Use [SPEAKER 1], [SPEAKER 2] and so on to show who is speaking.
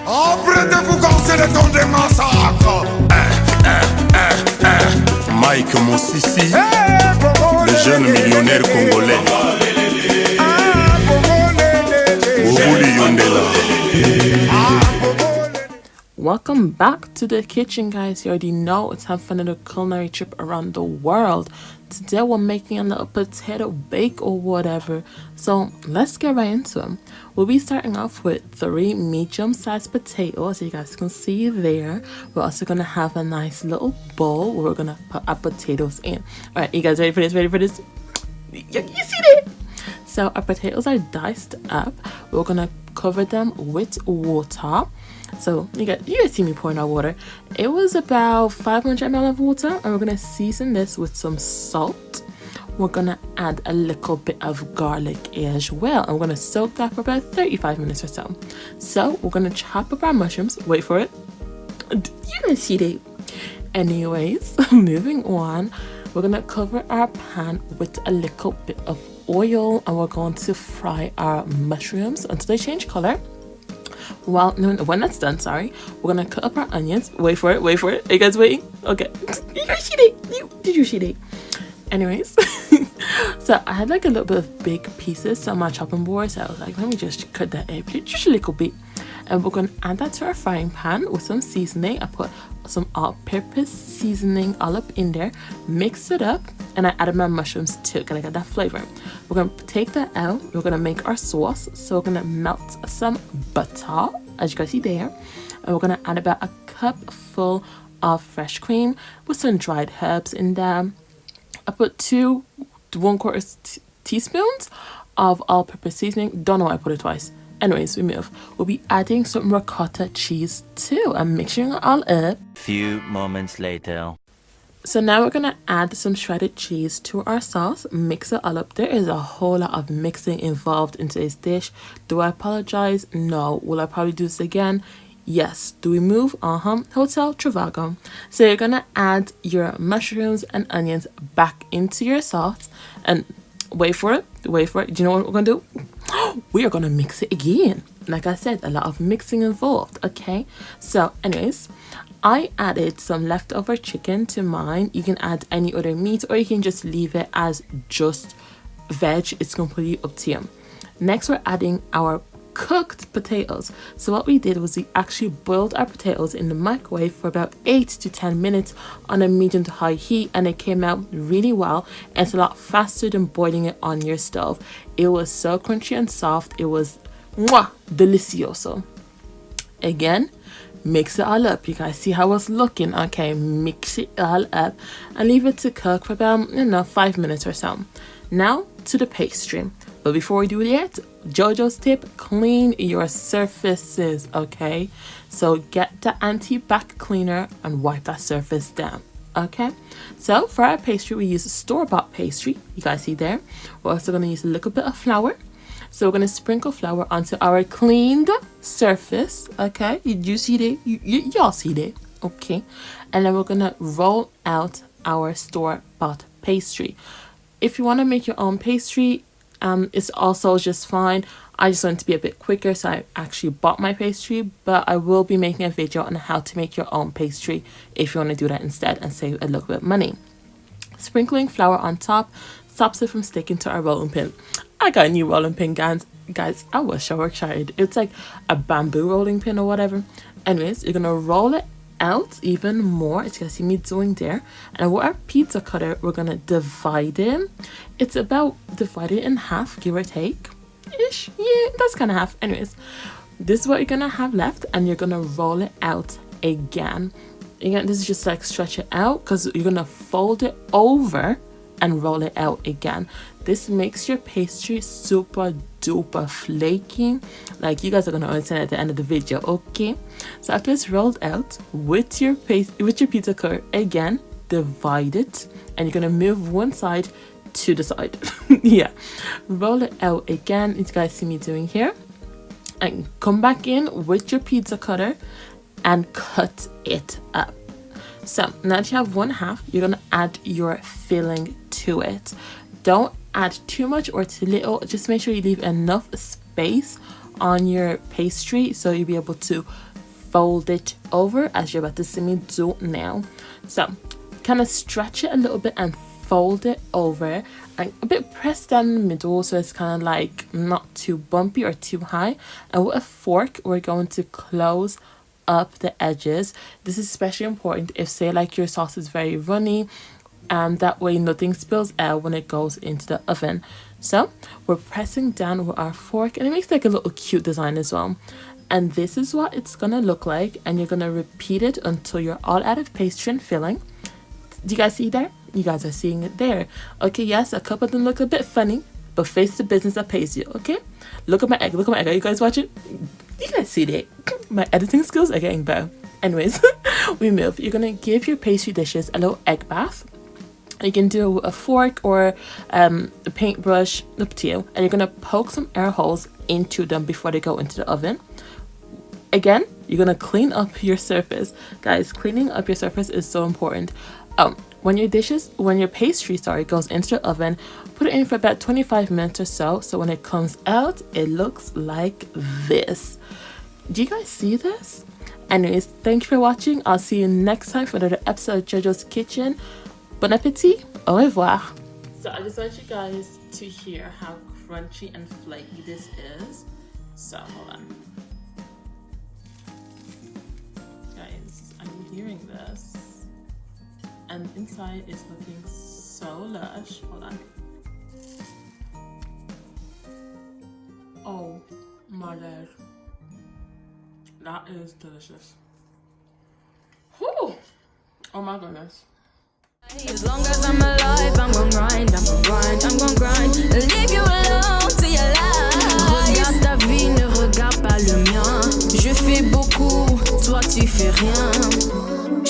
[SPEAKER 1] Apprêtez-vous quand c'est le temps des massacres.
[SPEAKER 2] Mike Mosisi, le jeune millionnaire congolais. Boubouli Yondela.
[SPEAKER 3] Welcome back to the kitchen, guys. You already know it's time for another culinary trip around the world. Today we're making a little potato bake or whatever. So let's get right into them. We'll be starting off with 3 medium-sized potatoes, you guys can see there. We're also gonna have a nice little bowl where we're gonna put our potatoes in. All right, you guys ready for this? Ready for this? You see that? So our potatoes are diced up. We're gonna cover them with water. So you guys see me pouring out water. It was about 500 ml of water, and we're gonna season this with some salt. We're gonna add a little bit of garlic as well. I'm gonna soak that for about 35 minutes or so. So we're gonna chop up our mushrooms. Wait for it. You guys see that? Anyways, moving on. We're gonna cover our pan with a little bit of oil, and we're going to fry our mushrooms until they change color. Well, no, when that's done, sorry, we're gonna cut up our onions. Wait for it. Are you guys waiting? Okay. You guys see that? Did you see that? Anyways, so I had like a little bit of big pieces on my chopping board, so I was like, let me just cut that up just a little bit. And we're gonna add that to our frying pan with some seasoning. I put some all-purpose seasoning all up in there, mix it up, and I added my mushrooms too, gonna get that flavor. We're gonna take that out. We're gonna make our sauce. So we're gonna melt some butter, as you guys see there, and we're gonna add about a cup full of fresh cream with some dried herbs in there. I put 2 1/4 teaspoons of all-purpose seasoning. Don't know why I put it twice. Anyways, we move. We'll be adding some ricotta cheese too and mixing it all up.
[SPEAKER 4] Few moments later.
[SPEAKER 3] So now we're gonna add some shredded cheese to our sauce, mix it all up. There is a whole lot of mixing involved in today's dish. Do I apologize? No. Will I probably do this again? Yes. Do we move? Hotel Trivago. So you're gonna add your mushrooms and onions back into your sauce and wait for it. Do you know what we're gonna do? We are gonna mix it again. Like I said, a lot of mixing involved. Okay, so anyways, I added some leftover chicken to mine. You can add any other meat, or you can just leave it as just veg. It's completely up to you. Next, we're adding our cooked potatoes. So what we did was we actually boiled our potatoes in the microwave for about 8 to 10 minutes on a medium to high heat, and it came out really well. It's a lot faster than boiling it on your stove. It was so crunchy and soft. It was delicioso. Again, mix it all up. You guys see how it's looking? Okay, mix it all up and leave it to cook for about 5 minutes or so. Now to the pastry. But before we do that, JoJo's tip, clean your surfaces, okay? So get the anti-bac cleaner and wipe that surface down, okay? So for our pastry, we use store-bought pastry. You guys see there? We're also going to use a little bit of flour. So we're going to sprinkle flour onto our cleaned surface, okay? You see that? Y'all see that, okay? And then we're going to roll out our store-bought pastry. If you want to make your own pastry, it's also just fine. I just want it to be a bit quicker, so I actually bought my pastry, but I will be making a video on how to make your own pastry if you want to do that instead and save a little bit of money. Sprinkling flour on top stops it from sticking to our rolling pin. I got a new rolling pin, guys. I was so excited. It's like a bamboo rolling pin or whatever. Anyways, you're gonna roll it out even more, as you can see me doing there, and with our pizza cutter we're gonna divide it. It's about divided in half, give or take ish. Yeah, that's kind of half. Anyways, this is what you're gonna have left, and you're gonna roll it out again. This is just like stretch it out, because you're gonna fold it over and roll it out again. This makes your pastry super duper flaky. Like, you guys are gonna understand at the end of the video, okay? So after it's rolled out with your pizza cutter, again, divide it, and you're gonna move one side to the side. Yeah, roll it out again, you guys see me doing here, and come back in with your pizza cutter and cut it up. So now that you have one half, you're gonna add your filling to it. Don't add too much or too little. Just make sure you leave enough space on your pastry, so you'll be able to fold it over as you're about to see me do now. So kind of stretch it a little bit and fold it over, and a bit pressed down in the middle so it's kind of like not too bumpy or too high. And with a fork, we're going to close up the edges. This is especially important if, say, like your sauce is very runny, and that way nothing spills out when it goes into the oven. So we're pressing down with our fork, and it makes like a little cute design as well. And this is what it's gonna look like, and you're gonna repeat it until you're all out of pastry and filling. Do you guys see there? You guys are seeing it there. Okay, yes, a couple of them look a bit funny, but face the business that pays you, okay? Look at my egg, look at my egg. Are you guys watching? You guys see that? My editing skills are getting better. Anyways, we move. You're gonna give your pastry dishes a little egg bath. You can do it with a fork or a paintbrush, up to you. And you're gonna poke some air holes into them before they go into the oven. Again, you're gonna clean up your surface. Guys, cleaning up your surface is so important. When your pastry goes into the oven, put it in for about 25 minutes or so. So when it comes out, it looks like this. Do you guys see this? Anyways, thank you for watching. I'll see you next time for another episode of JoJo's Kitchen. Bon appetit. Au revoir. So I just want you guys to hear how crunchy and flaky this is. So hold on. Guys, are you hearing this? And inside is looking so lush. Hold on. Oh my God. That is delicious. Whew. Oh my goodness.
[SPEAKER 5] As long as I'm alive, I'm gon' grind, I'm gon' grind, I'm gon' grind. Leave you alone till your life. Regarde ta vie, ne regarde pas le mien. Je fais beaucoup, toi tu fais rien.